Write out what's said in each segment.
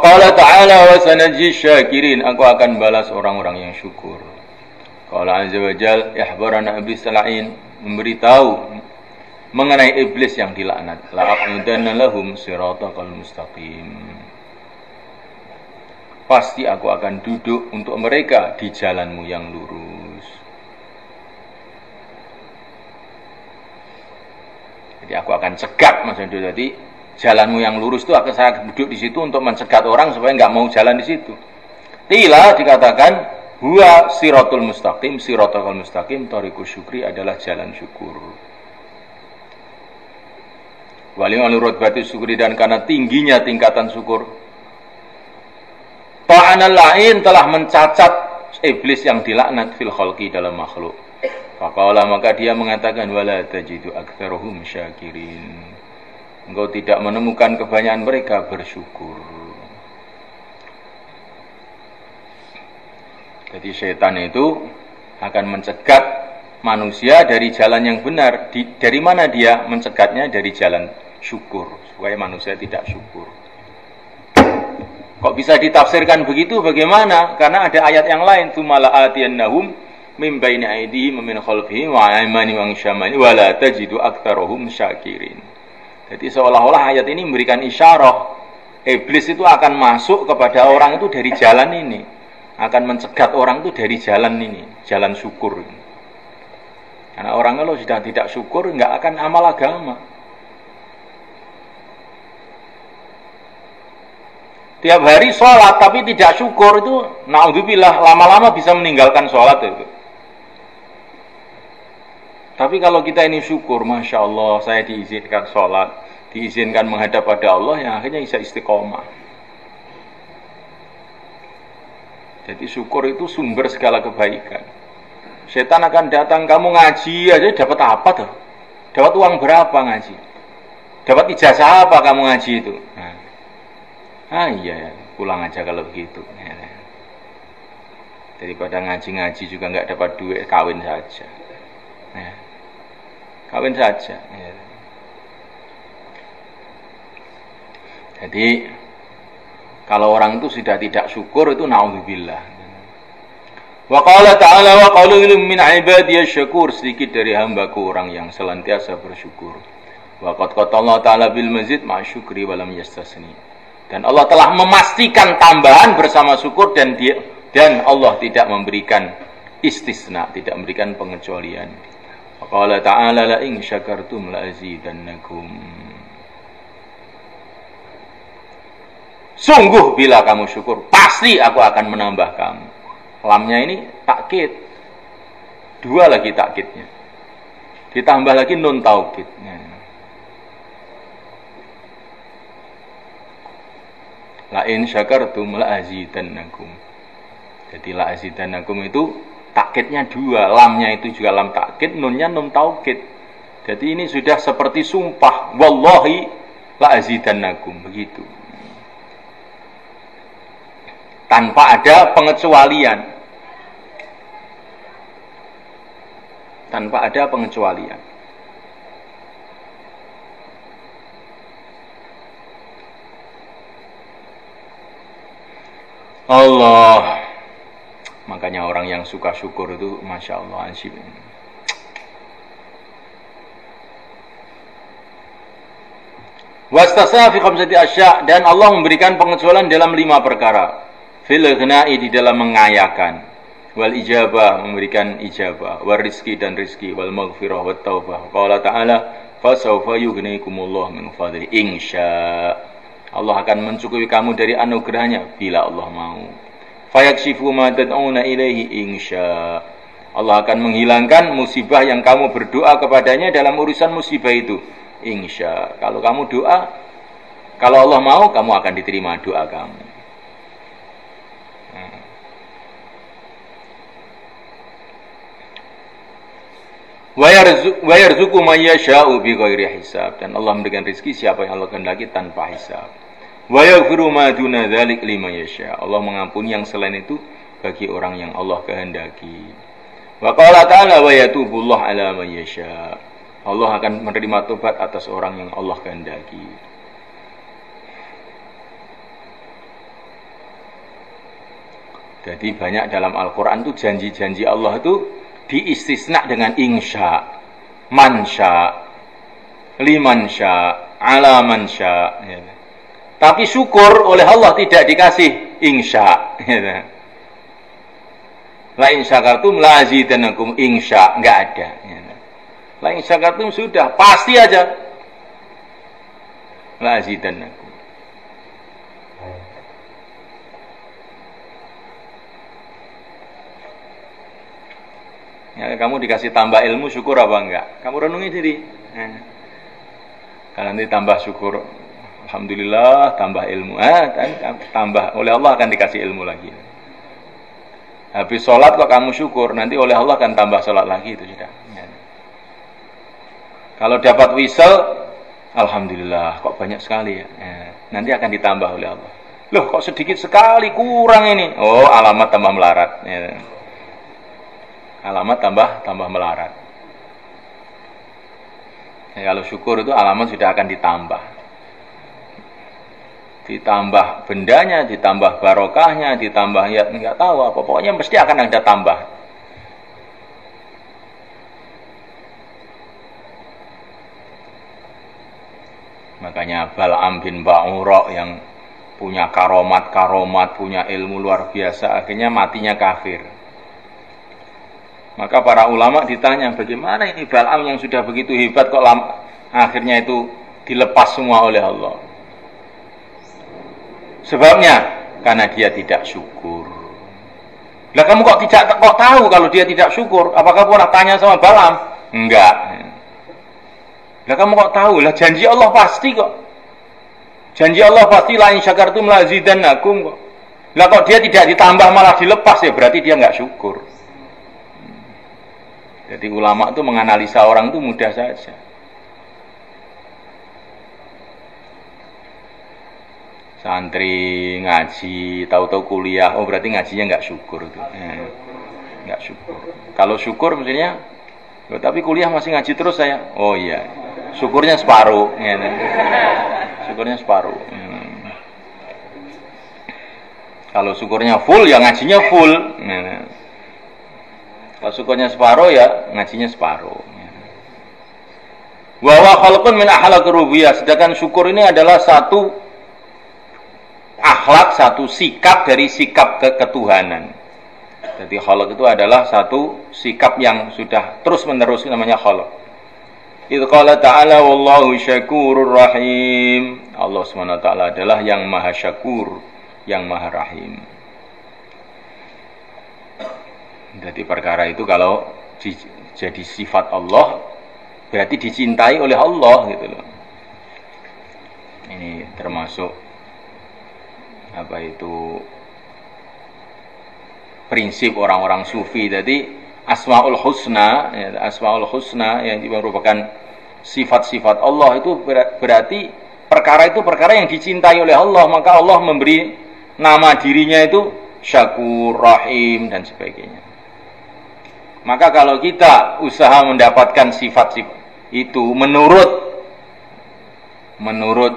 qala ta'ala wa sanajzi syakirin, aku akan balas orang-orang yang syukur. Qala azza wa jalla ihbarana iblis la'in, memberitahu mengenai iblis yang dilaknat. La'aqudanna lahum siratal mustaqim, pasti aku akan duduk untuk mereka di jalanmu yang lurus. Jadi aku akan cegat, maksudnya jadi jalanmu yang lurus itu akan saya duduk di situ untuk mencegat orang supaya nggak mau jalan di situ. Qila, dikatakan huwa siratul mustaqim, siratal mustaqim thariqus syukri, adalah jalan syukur. Wali alurutbati syukri, dan karena tingginya tingkatan syukur, ta'anal la'in, telah mencacat iblis yang dilaknat fil khalqi, dalam makhluk. Faqala, maka dia mengatakan wala tajidu aktsaruhum syakirin, engkau tidak menemukan kebanyakan mereka bersyukur. Jadi setan itu akan mencegat manusia dari jalan yang benar. Dari mana dia mencegatnya? Dari jalan syukur, supaya manusia tidak syukur. Kok bisa ditafsirkan begitu? Bagaimana? Karena ada ayat yang lain, tsumma la'atiyannahum min baini aydihim wa min khalfihim wa aymanihim wa an syama'ihim wa la tajidu aktsarahum syakirin. Jadi seolah-olah ayat ini memberikan isyarah iblis itu akan masuk kepada orang itu dari jalan ini, akan mencegat orang itu dari jalan ini, jalan syukur. Karena orang kalau sudah tidak syukur nggak akan amal agama. Tiap hari sholat tapi tidak syukur, itu naudzubillah, lama-lama bisa meninggalkan sholat itu. Tapi kalau kita ini syukur, Masya Allah, saya diizinkan sholat, diizinkan menghadap pada Allah, yang akhirnya bisa istiqomah. Jadi syukur itu sumber segala kebaikan. Setan akan datang, kamu ngaji aja dapat apa tuh? Dapat uang berapa ngaji? Dapat ijazah apa kamu ngaji itu? Iya, pulang aja kalau begitu. Daripada ngaji-ngaji juga nggak dapat duit, kawin saja. Kawin saja. Jadi kalau orang itu sudah tidak syukur, itu naudzubillah. Wa qala ta'ala wa qalilun min ibadiyasy syakur, sedikit dari hambaku orang yang senantiasa bersyukur. Wa qad qala ta'ala bil mazid ma syukri wa lam yastasni. Dan Allah telah memastikan tambahan bersama syukur, dan Allah tidak memberikan istisna, tidak memberikan pengecualian. Wa qala ta'ala la in syakartum la azidannakum. Sungguh bila kamu syukur, pasti aku akan menambah kamu. Lamnya ini takkid, dua lagi takkidnya, ditambah lagi nun taukidnya. La in syakartum la azidannakum. Jadi la azidannakum itu takkidnya dua, lamnya itu juga lam takkid, nunnya nun taukid. Jadi ini sudah seperti sumpah, wallahi la azidannakum, begitu. Tanpa ada pengecualian. Tanpa ada pengecualian. Allah. Makanya orang yang suka syukur itu Masya Allah asyik. Wastasna fi khamsati asya', dan Allah memberikan pengecualian dalam 5 perkara. Fil ghna'i, di dalam mengayakan, wal ijabah, memberikan ijabah, wal rizki, dan rizki, wal maghfirah, wat taubah. Qala ta'ala fasawfa yughnikumullah min fadli insya. Allah akan mencukupi kamu dari anugerahnya bila Allah mau. Fayakshifu ma tad'una ilaihi insya. Allah akan menghilangkan musibah yang kamu berdoa kepadanya dalam urusan musibah itu insya. Kalau kamu doa, kalau Allah mau, kamu akan diterima doa kamu. Wa yarzuqu man yasha'u bighairi hisab, dan Allah memberikan rezeki siapa yang Allah kehendaki tanpa hisab. Wa yaghfiru ma duna dzalik liman yasha', Allah mengampuni yang selain itu bagi orang yang Allah kehendaki. Wa qala ta'ala wa yatubullahu 'ala man yasha', Allah akan menerima tobat atas orang yang Allah kehendaki. Jadi banyak dalam Al-Quran itu janji-janji Allah itu diistisna dengan insya, mansya, limansya, ala mansya. Ya. Tapi syukur oleh Allah tidak dikasih insya. Ya. La in syakartum la azidannakum, insya enggak ada. Ya. La in syakartum sudah pasti aja. La azidannakum. Ya, kamu dikasih tambah ilmu, syukur apa enggak? Kamu renungi diri. Kalau nanti tambah syukur, alhamdulillah, tambah ilmu. Tambah oleh Allah akan dikasih ilmu lagi. Habis sholat kok kamu syukur, nanti oleh Allah akan tambah sholat lagi, itu sudah. Ya. Kalau dapat wisel, alhamdulillah, kok banyak sekali ya. Nanti akan ditambah oleh Allah. Loh, kok sedikit sekali, kurang ini. Oh, alamat tambah melarat. Ya. Alamat tambah melarat. Ya, kalau syukur itu alamat sudah akan ditambah bendanya, ditambah barokahnya, ditambah ya nggak tahu apa, pokoknya mesti akan ada tambah. Makanya Bal'am bin Ba'ura yang punya karomat, punya ilmu luar biasa, akhirnya matinya kafir. Maka para ulama ditanya, bagaimana ini Bal'am yang sudah begitu hebat kok akhirnya itu dilepas semua oleh Allah. Sebabnya karena dia tidak syukur. Lah kamu kok tahu kalau dia tidak syukur? Apakah pernah tanya sama Bal'am? Enggak. Lah kamu kok tahu? Lah janji Allah pasti kok. Janji Allah pasti la in syakartum la azidannakum kok. Lah kok dia tidak ditambah malah dilepas, ya berarti dia enggak syukur. Jadi ulama itu menganalisa orang itu mudah saja. Santri ngaji, tahu-tahu kuliah, oh berarti ngajinya nggak syukur itu, nggak syukur. Kalau syukur maksudnya, oh, tapi kuliah masih ngaji terus saya, oh iya, syukurnya separuh, ya. Syukurnya separuh. Kalau syukurnya full, ya ngajinya full. Ya. Kalau syukurnya separuh, ya ngajinya separuh. Wa huwa khalqun min akhlaqir rububiyyah. Sedangkan syukur ini adalah satu akhlak, satu sikap dari sikap ketuhanan. Jadi khalq itu adalah satu sikap yang sudah terus menerus, namanya khalq. Idz qala ta'ala wallahu syakurur rahim. Allah SWT adalah yang maha syakur, yang maha rahim. Jadi perkara itu kalau jadi sifat Allah berarti dicintai oleh Allah gitu loh. Ini termasuk apa itu prinsip orang-orang sufi. Jadi Asmaul Husna, ya, Asmaul Husna yang merupakan sifat-sifat Allah itu berarti perkara itu perkara yang dicintai oleh Allah, maka Allah memberi nama dirinya itu Syakur, Rahim dan sebagainya. Maka kalau kita usaha mendapatkan sifat-sifat itu menurut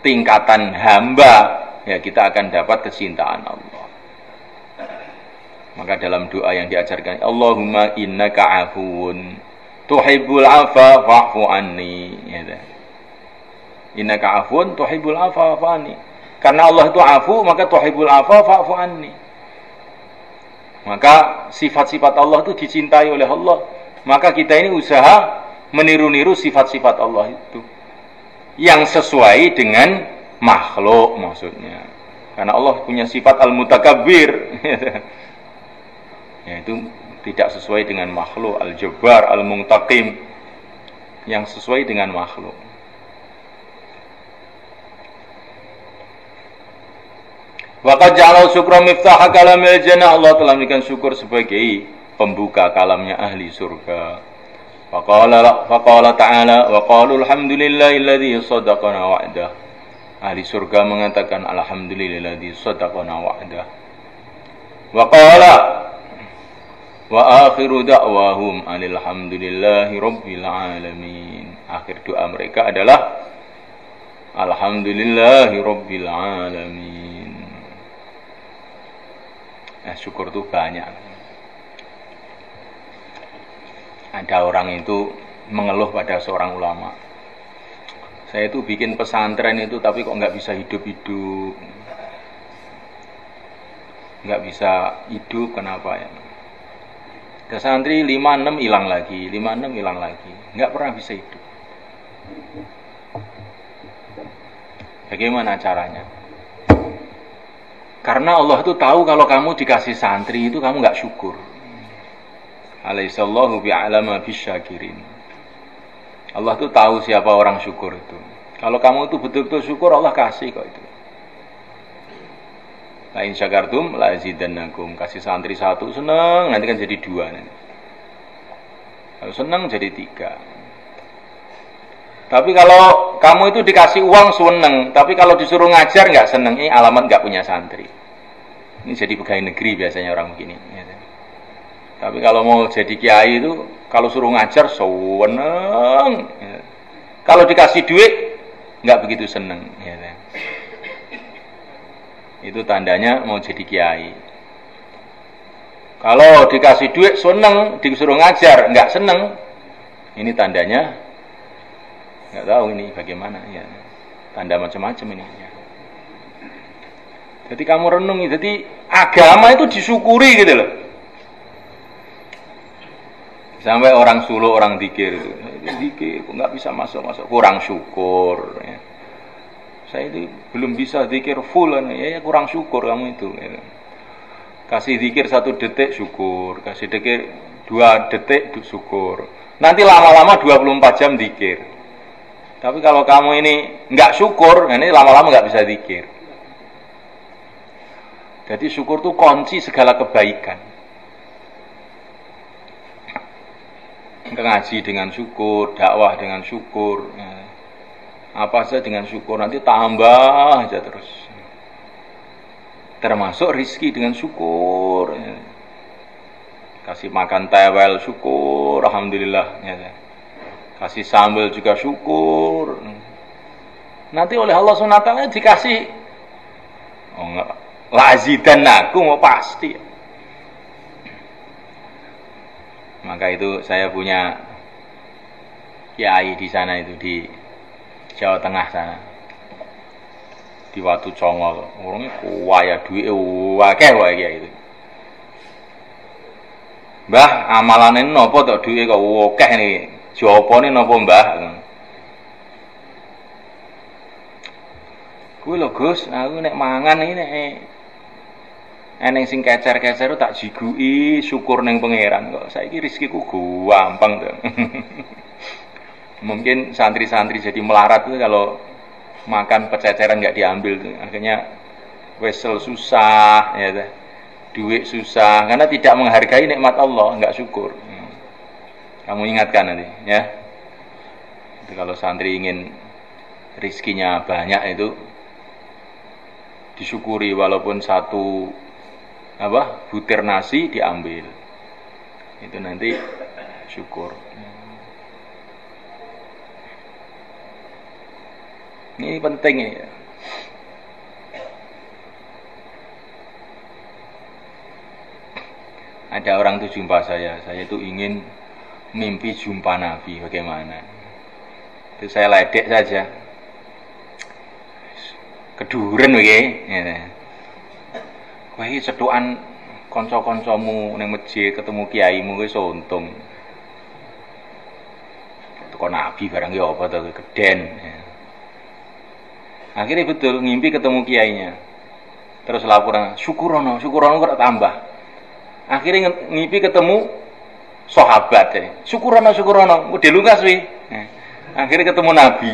tingkatan hamba, ya kita akan dapat kecintaan Allah. Maka dalam doa yang diajarkan, Allahumma innaka afuun tuhibbul afa fa'fu anni, ya. Innaka afuun tuhibbul afa fa'fu anni. Karena Allah itu afu, maka tuhibbul afa fa'fu anni. Maka sifat-sifat Allah itu dicintai oleh Allah. Maka kita ini usaha meniru-niru sifat-sifat Allah itu yang sesuai dengan makhluk maksudnya. Karena Allah punya sifat al-mutakabbir. Yaitu tidak sesuai dengan makhluk, al-jabbar, al-muntaqim, yang sesuai dengan makhluk. Waqad ja'ala syukra miftaha kalamil jannah. Allah telah memberikan syukur sebagai pembuka kalamnya ahli surga. Faqala ta'ala wa qalu alhamdulillahilladzi sadaqana wa'dah. Ahli surga mengatakan alhamdulillahilladzi sadaqana wa'dah. Wa qala wa akhiru da'wahum alhamdulillahi rabbil alamin. Akhir doa mereka adalah alhamdulillahi rabbil alamin. Nah, syukur itu banyak. Ada orang itu mengeluh pada seorang ulama. Saya itu bikin pesantren itu tapi kok nggak bisa hidup-hidup. Nggak bisa hidup, kenapa ya? Ke santri 5-6 hilang lagi, 5-6 hilang lagi. Nggak pernah bisa hidup. Bagaimana caranya? Karena Allah itu tahu kalau kamu dikasih santri itu kamu nggak syukur. Alaihissallahu bi'alama bisyakirin. Allah itu tahu siapa orang syukur itu. Kalau kamu itu betul-betul syukur, Allah kasih kok itu. La in syakartum la azidannakum. Kasih santri 1 seneng, nanti kan jadi 2 nanti. Kalau seneng jadi 3. Tapi kalau kamu itu dikasih uang seneng, tapi kalau disuruh ngajar nggak seneng, ini alamat nggak punya santri. Ini jadi pegawai negeri biasanya orang begini. Ya. Tapi kalau mau jadi kiai itu, kalau suruh ngajar seneng. Ya. Kalau dikasih duit nggak begitu seneng. Ya. Itu tandanya mau jadi kiai. Kalau dikasih duit seneng, disuruh ngajar nggak seneng, ini tandanya nggak tahu ini bagaimana ya. Tanda macam-macam ini ya. Jadi kamu renungi, jadi agama itu disyukuri gitu loh. Sampai orang suluk, orang dikir itu, dikir kok nggak bisa masuk, kurang syukur ya. Saya itu belum bisa zikir full ya, kurang syukur kamu itu ya. Kasih zikir 1 detik syukur, kasih zikir 2 detik syukur, nanti lama-lama 24 jam zikir. Tapi kalau kamu ini nggak syukur, ini lama-lama nggak bisa zikir. Jadi syukur itu kunci segala kebaikan. Ngaji dengan syukur, dakwah dengan syukur ya. Apa saja dengan syukur, nanti tambah aja terus. Termasuk rizki dengan syukur ya. Kasih makan tewel syukur, alhamdulillah ya. Kasih sambal juga syukur. Nanti oleh Allah SWT dikasih, oh enggak, lazidan aku mau pasti. Maka itu saya punya kiai di sana itu di Jawa Tengah sana, di Watu Congol, orangnya kuwaya duit wakeh kiai itu. Mbah, amalane nopo tok duit kok wakeh nih, jawabane nopo mbah? Kuwi lho Gus, aku nek mangan iki nek eneng sing kecer-kecer tak jiguki syukur ning pangeran kok. Saiki rezekiku gampang to. Mungkin santri-santri jadi melarat itu kalau makan pececeran nggak diambil tuh. Akhirnya wesel susah ya, duit susah karena tidak menghargai nikmat Allah, nggak syukur. Kamu ingatkan nanti ya. Jadi kalau santri ingin rizkinya banyak itu disyukuri, walaupun 1 butir nasi diambil, itu nanti syukur. Ini penting ya. Ada orang itu jumpa saya itu ingin mimpi jumpa Nabi, bagaimana? Itu saya ledek saja. Keduren wae. Ya. Kowe iki cetukan kanca-kancamu ning masjid ketemu kiaimu wis untung. Teko Nabi barang ya apa to geden. Ya. Akhirnya betul ngimpi ketemu kiainya. Terus laporan, syukurono kok tambah. Akhirnya ngimpi ketemu sahabat ya. Syukurono udah lugas wi. Ya. Akhirnya ketemu Nabi.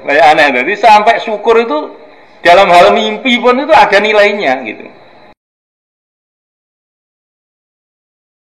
Kayak aneh. Jadi sampai syukur itu dalam hal mimpi pun itu ada nilainya gitu.